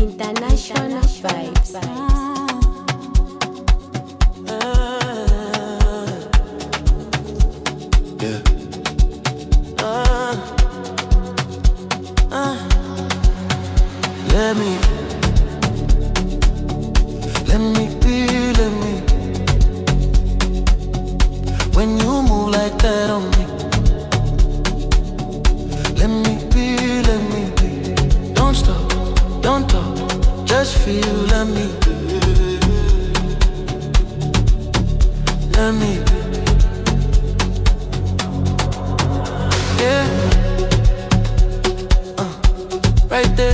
International vibes. Yeah. Let me be. When you move like that on me, let me be. Don't stop, don't talk, just feel, let me be. Yeah. Right there